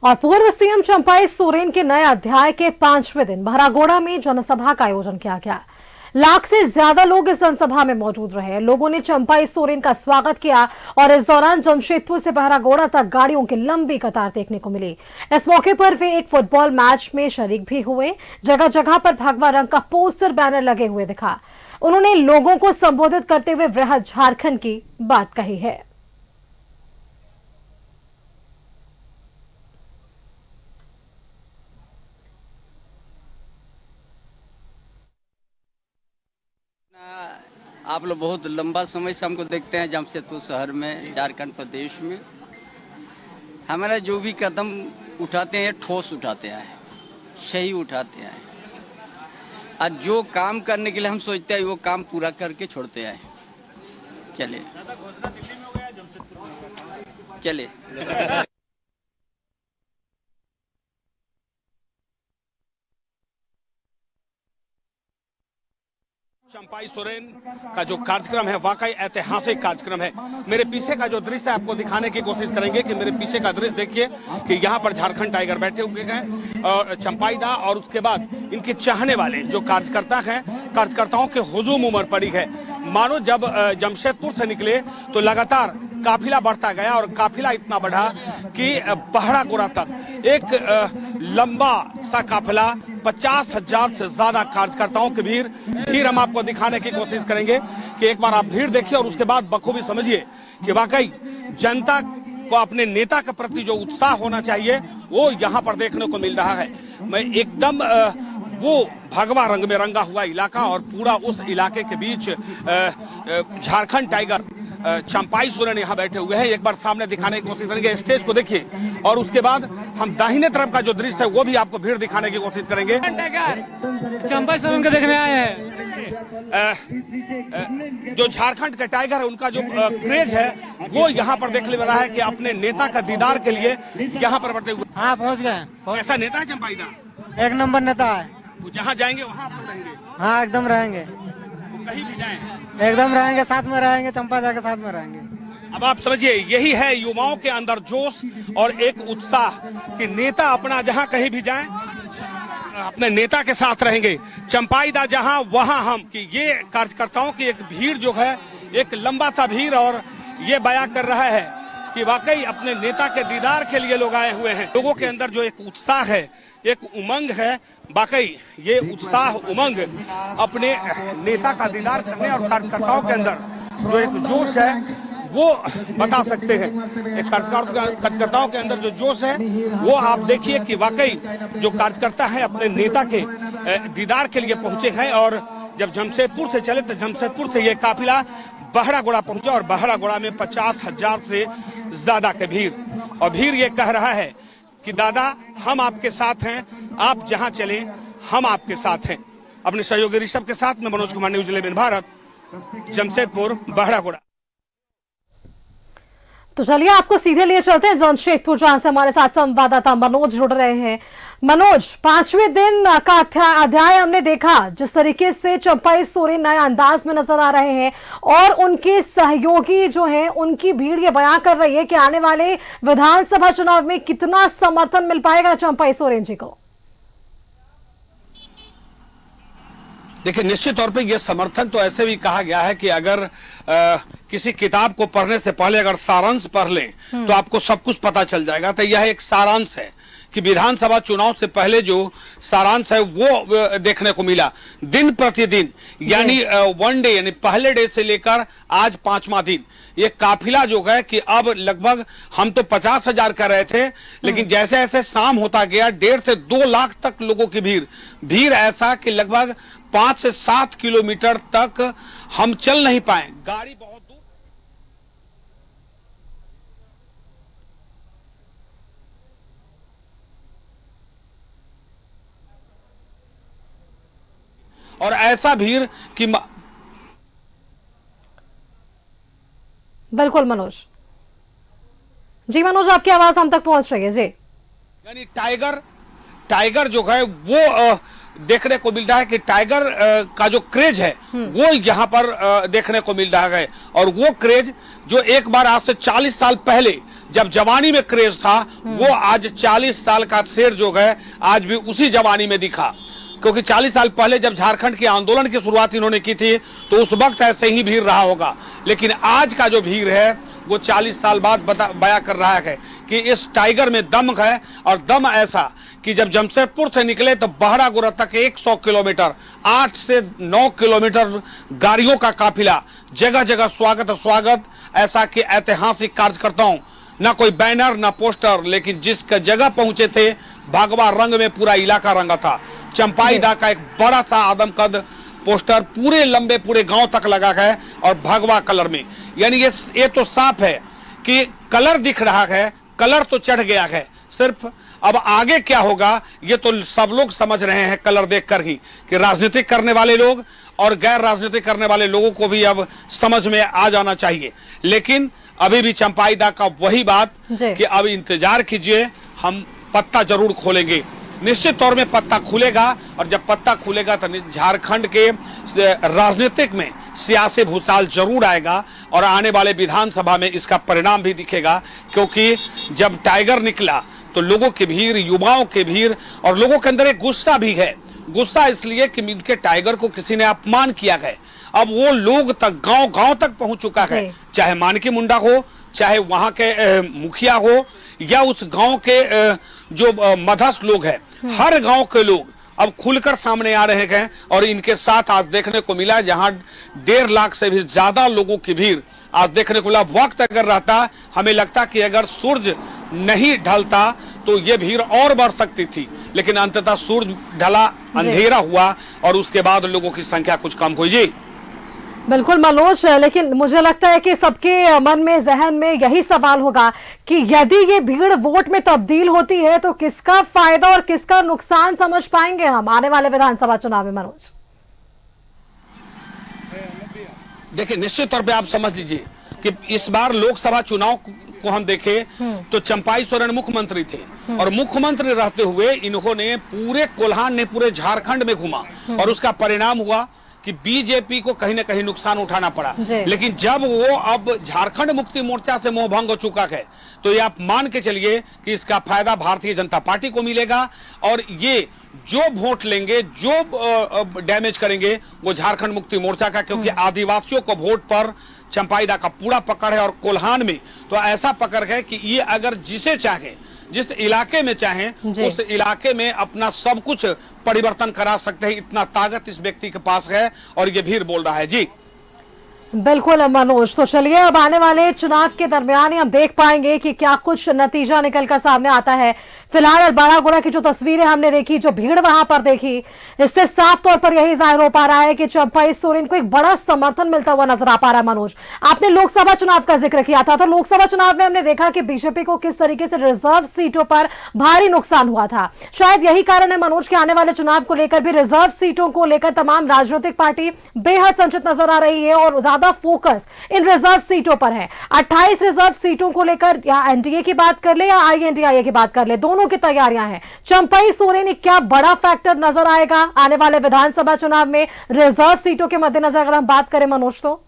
और पूर्व सीएम चंपाई सोरेन के नए अध्याय के 5वें दिन बहरागोड़ा में जनसभा का आयोजन किया गया। लाख से ज्यादा लोग इस जनसभा में मौजूद रहे। लोगों ने चंपाई सोरेन का स्वागत किया और इस दौरान जमशेदपुर से बहरागोड़ा तक गाड़ियों की लंबी कतार देखने को मिली। इस मौके पर वे एक फुटबॉल मैच में शरीक भी हुए। जगह जगह पर भगवा रंग का पोस्टर बैनर लगे हुए दिखा। उन्होंने लोगों को संबोधित करते हुए वृहद झारखंड की बात कही है। आप लोग बहुत लंबा समय से हमको देखते हैं जमशेदपुर शहर में, झारखंड प्रदेश में। हमारा जो भी कदम उठाते हैं ठोस उठाते हैं, सही उठाते हैं, और जो काम करने के लिए हम सोचते हैं वो काम पूरा करके छोड़ते हैं। चले चंपाई सोरेन का जो कार्यक्रम है वाकई ऐतिहासिक कार्यक्रम है। मेरे पीछे का जो दृश्य है आपको दिखाने की कोशिश करेंगे कि मेरे पीछे का दृश्य देखिए कि यहाँ पर झारखंड टाइगर बैठे हुए हैं और चंपाई दा और उसके बाद इनके चाहने वाले जो कार्यकर्ता हैं, कार्यकर्ताओं के हुजूम उमड़ पड़ी है। मानो जब जमशेदपुर से निकले तो लगातार काफिला बढ़ता गया और काफिला इतना बढ़ा कि बहरागोड़ा तक एक लंबा सा काफिला 50,000 से ज्यादा कार्यकर्ताओं की भीड़ हम आपको दिखाने की कोशिश करेंगे कि एक बार आप भीड़ देखिए और उसके बाद बखूबी समझिए कि वाकई जनता को अपने नेता के प्रति जो उत्साह होना चाहिए वो यहां पर देखने को मिल रहा है। मैं एकदम वो भगवा रंग में रंगा हुआ इलाका और पूरा उस इलाके के बीच झारखंड टाइगर चंपाई सोरेन यहाँ बैठे हुए हैं। एक बार सामने दिखाने की कोशिश करेंगे, स्टेज को देखिए और उसके बाद हम दाहिने तरफ का जो दृश्य है वो भी आपको भीड़ दिखाने की कोशिश करेंगे। चंपाई सोरेन को देखने आए हैं। जो झारखंड के टाइगर है उनका जो क्रेज है वो यहाँ पर देखने में रहा है कि अपने नेता का दीदार के लिए यहाँ पर बैठे हुए। हाँ, पहुँच गए। ऐसा नेता है चंपाई दा, एक नंबर नेता है। वो जहाँ जाएंगे वहाँ पर रहेंगे। हाँ, एकदम रहेंगे, कहीं भी जाएं एकदम रहेंगे, साथ में रहेंगे, चंपा दा के साथ में रहेंगे। अब आप समझिए यही है युवाओं के अंदर जोश और एक उत्साह कि नेता अपना जहां कहीं भी जाएं अपने नेता के साथ रहेंगे। चंपाई दा जहां वहां हम, कि ये कार्यकर्ताओं की एक भीड़ जो है, एक लंबा सा भीड़ और ये बयां कर रहा है कि वाकई अपने नेता के दीदार के लिए लोग आए हुए हैं। लोगों के अंदर जो एक उत्साह है, एक उमंग है, वाकई ये उत्साह उमंग अपने नेता का दीदार करने और कार्यकर्ताओं के अंदर जो एक जोश है वो बता सकते हैं। एक कार्यकर्ताओं के अंदर जो जोश है वो आप देखिए कि वाकई जो कार्यकर्ता है अपने नेता के दीदार के लिए पहुंचे हैं। और जब जमशेदपुर से चले तो जमशेदपुर से ये काफिला बहरागोड़ा पहुंचा और बहरागोड़ा में 50,000 से ज्यादा की भीड़, और भीड़ ये कह रहा है कि दादा हम आपके साथ हैं, आप जहां चले हम आपके साथ हैं। अपने सहयोगी ऋषभ के साथ में मनोज कुमार, न्यूज 11 भारत, जमशेदपुर बहरागोड़ा। तो चलिए आपको सीधे लिए चलते हैं जमशेदपुर, जहां से हमारे साथ संवाददाता मनोज जुड़ रहे हैं। मनोज, 5वें दिन का अध्याय हमने देखा, जिस तरीके से चंपाई सोरेन नए अंदाज में नजर आ रहे हैं और उनके सहयोगी जो हैं उनकी भीड़ ये बयां कर रही है कि आने वाले विधानसभा चुनाव में कितना समर्थन मिल पाएगा चंपाई सोरेन जी को। देखिए निश्चित तौर पे ये समर्थन तो ऐसे भी कहा गया है कि अगर किसी किताब को पढ़ने से पहले अगर सारांश पढ़ लें तो आपको सब कुछ पता चल जाएगा। तो यह एक सारांश है कि विधानसभा चुनाव से पहले जो सारांश है वो देखने को मिला। दिन प्रतिदिन यानी वन डे, यानी पहले डे से लेकर आज 5वां दिन, ये काफिला जो है कि अब लगभग हम तो 50,000 कर रहे थे, लेकिन जैसे जैसे शाम होता गया 1.5 से 2 लाख तक लोगों की भीड़ ऐसा कि लगभग 5 से 7 किलोमीटर तक हम चल नहीं पाए, गाड़ी बहुत दूर। और ऐसा भीड़ कि बिल्कुल मनोज जी, मनोज आपकी आवाज हम तक पहुंच रही है जी। यानी टाइगर जो है वो देखने को मिल रहा है कि टाइगर का जो क्रेज है वो यहाँ पर देखने को मिल रहा है। और वो क्रेज जो एक बार आज से 40 साल पहले जब जवानी में क्रेज था, वो आज 40 साल का शेर जो है आज भी उसी जवानी में दिखा। क्योंकि 40 साल पहले जब झारखंड के आंदोलन की शुरुआत इन्होंने की थी तो उस वक्त ऐसे ही भीड़ रहा होगा, लेकिन आज का जो भीड़ है वो 40 साल बाद बयां कर रहा है कि इस टाइगर में दम है। और दम ऐसा कि जब जमशेदपुर से निकले तो बहरागोड़ा तक 100 किलोमीटर 8 से 9 किलोमीटर गाड़ियों का काफिला, जगह जगह स्वागत, ऐसा कि ऐतिहासिक कार्यकर्ताओं, ना कोई बैनर ना पोस्टर, लेकिन जिस जगह पहुंचे थे भगवा रंग में पूरा इलाका रंगा था। चंपाई दा का एक बड़ा सा आदमकद पोस्टर पूरे लंबे पूरे गांव तक लगा है और भगवा कलर में, यानी ये तो साफ है कि कलर दिख रहा है, कलर तो चढ़ गया है। सिर्फ अब आगे क्या होगा ये तो सब लोग समझ रहे हैं कलर देखकर ही, कि राजनीतिक करने वाले लोग और गैर राजनीतिक करने वाले लोगों को भी अब समझ में आ जाना चाहिए। लेकिन अभी भी चंपाई दा का वही बात कि अब इंतजार कीजिए, हम पत्ता जरूर खोलेंगे। निश्चित तौर में पत्ता खुलेगा, और जब पत्ता खुलेगा तो झारखंड के राजनीतिक में सियासी भूचाल जरूर आएगा और आने वाले विधानसभा में इसका परिणाम भी दिखेगा। क्योंकि जब टाइगर निकला तो लोगों की भीड़, युवाओं की भीड़, और लोगों के अंदर एक गुस्सा भी है। गुस्सा इसलिए कि इनके टाइगर को किसी ने अपमान किया है। अब वो लोग तक गांव तक पहुंच चुका है, चाहे मानकी मुंडा हो, चाहे वहां के मुखिया हो, या उस गांव के जो मध्यस्थ लोग हैं, हर गांव के लोग अब खुलकर सामने आ रहे हैं। और इनके साथ आज देखने को मिला जहां 1.5 लाख से भी ज्यादा लोगों की भीड़ आज देखने को मिला। वक्त अगर रहता, हमें लगता कि अगर सूरज नहीं ढलता तो ये भीड़ और बढ़ सकती थी, लेकिन अंततः सूरज ढला, अंधेरा हुआ और उसके बाद लोगों की संख्या कुछ कम हुई। जी बिल्कुल मनोज, लेकिन मुझे लगता है कि सबके मन में, जहन में यही सवाल होगा कि यदि ये भीड़ वोट में तब्दील होती है तो किसका फायदा और किसका नुकसान समझ पाएंगे हम आने वाले विधानसभा चुनाव में। मनोज देखिए, निश्चित तौर पे आप समझ लीजिए कि इस बार लोकसभा चुनाव को हम देखें तो चंपाई सोरेन मुख्यमंत्री थे, और मुख्यमंत्री रहते हुए इन्होंने पूरे कोल्हान ने पूरे झारखंड में घुमा, और उसका परिणाम हुआ कि बीजेपी को कहीं ना कहीं नुकसान उठाना पड़ा। लेकिन जब वो अब झारखंड मुक्ति मोर्चा से मोह भंग हो चुका है तो ये आप मान के चलिए कि इसका फायदा भारतीय जनता पार्टी को मिलेगा। और ये जो वोट लेंगे, जो डैमेज करेंगे, वो झारखंड मुक्ति मोर्चा का, क्योंकि आदिवासियों को वोट पर चंपाई दा का पूरा पकड़ है। और कोल्हान में तो ऐसा पकड़ है कि ये अगर जिसे चाहे, जिस इलाके में चाहे, उस इलाके में अपना सब कुछ परिवर्तन करा सकते हैं। इतना ताकत इस व्यक्ति के पास है, और ये भीड़ बोल रहा है। जी बिल्कुल मनोज, तो चलिए अब आने वाले चुनाव के दरमियान ही हम देख पाएंगे कि क्या कुछ नतीजा निकलकर सामने आता है। फिलहाल बहरागोड़ा की जो तस्वीरें हमने देखी, जो भीड़ वहां पर देखी, इससे साफ तौर पर यही जाहिर हो पा रहा है कि चंपाई सोरेन को एक बड़ा समर्थन मिलता हुआ नजर आ पा रहा है। मनोज, आपने लोकसभा चुनाव का जिक्र किया था, तो लोकसभा चुनाव में हमने देखा कि बीजेपी को किस तरीके से रिजर्व सीटों पर भारी नुकसान हुआ था। शायद यही कारण है मनोज के आने वाले चुनाव को लेकर भी रिजर्व सीटों को लेकर तमाम राजनीतिक पार्टी बेहद संचित नजर आ रही है और ज्यादा फोकस इन रिजर्व सीटों पर है। 28 रिजर्व सीटों को लेकर या एनडीए की बात कर ले या आईएनडीआईए की बात कर ले, दोनों की तैयारियां हैं। चंपाई सोरेन क्या बड़ा फैक्टर नजर आएगा आने वाले विधानसभा चुनाव में रिजर्व सीटों के मद्देनजर अगर हम बात करें मनोज? तो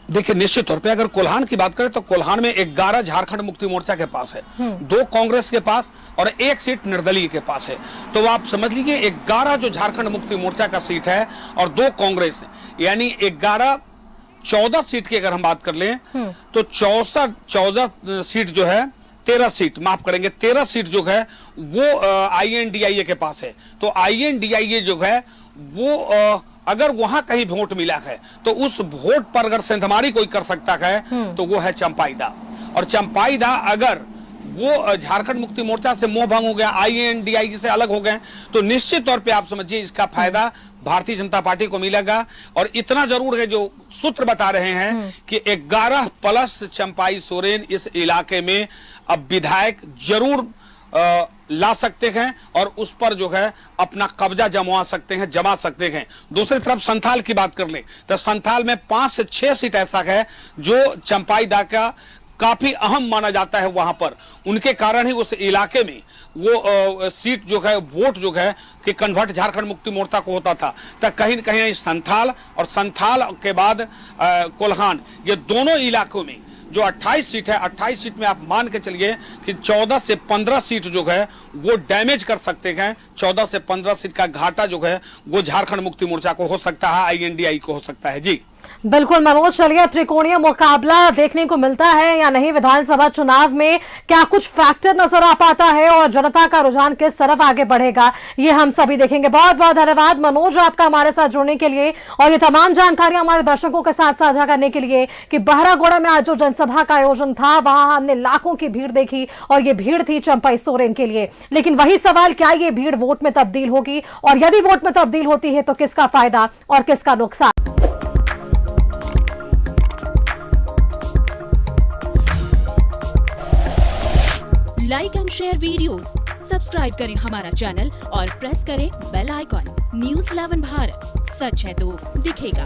देखिए, निश्चित तौर पे अगर कोल्हान की बात करें तो कोल्हान में 11 झारखंड मुक्ति मोर्चा के पास है, 2 कांग्रेस के पास और 1 सीट निर्दलीय के पास है। तो आप समझ लीजिए 11 जो झारखंड मुक्ति मोर्चा का सीट है और 2 कांग्रेस है, यानी 14 सीट की अगर हम बात कर लें तो 14 सीट जो है, 13 सीट माफ करेंगे, 13 सीट जो है वो आईएनडीआईए के पास है। तो आईएनडीआईए जो है वो अगर वहां कहीं वोट मिला है तो उस वोट पर अगर सेंधमारी कोई कर सकता है तो वो है चंपाई दा। और चंपाई दा अगर वो झारखंड मुक्ति मोर्चा से मोह भंग हो गया, आईएनडीआईए से अलग हो गए, तो निश्चित तौर पे आप समझिए इसका फायदा भारतीय जनता पार्टी को मिलेगा। और इतना जरूर है, जो सूत्र बता रहे हैं कि 11 प्लस चंपाई सोरेन इस इलाके में अब विधायक जरूर ला सकते हैं और उस पर जो है अपना कब्जा जमा सकते हैं। दूसरी तरफ संथाल की बात कर ले तो संथाल में 5 से 6 सीट ऐसा है जो चंपाई दा का काफी अहम माना जाता है वहां पर। उनके कारण ही उस इलाके में वो सीट जो है, वोट जो है कि कन्वर्ट झारखंड मुक्ति मोर्चा को होता था। तब कहीं न कहीं संथाल और संथाल के बाद कोल्हान, ये दोनों इलाकों में जो 28 सीट है, 28 सीट में आप मान के चलिए कि 14 से 15 सीट जो है वो डैमेज कर सकते हैं। 14 से 15 सीट का घाटा जो है वो झारखंड मुक्ति मोर्चा को हो सकता है, INDI को हो सकता है। जी बिल्कुल मनोज, चलिए त्रिकोणीय मुकाबला देखने को मिलता है या नहीं विधानसभा चुनाव में, क्या कुछ फैक्टर नजर आ पाता है और जनता का रुझान किस तरफ आगे बढ़ेगा, ये हम सभी देखेंगे। बहुत बहुत धन्यवाद मनोज आपका हमारे साथ जुड़ने के लिए और ये तमाम जानकारी हमारे दर्शकों के साथ साझा करने के लिए कि बहरागोड़ा में आज जो जनसभा का आयोजन था वहां हमने लाखों की भीड़ देखी और ये भीड़ थी चंपई सोरेन के लिए। लेकिन वही सवाल, क्या ये भीड़ वोट में तब्दील होगी और यदि वोट में तब्दील होती है तो किसका फायदा और किसका नुकसान। Like and share videos, subscribe करें हमारा चैनल और प्रेस करें बेल आइकॉन। न्यूज़ 11 भारत, सच है तो दिखेगा।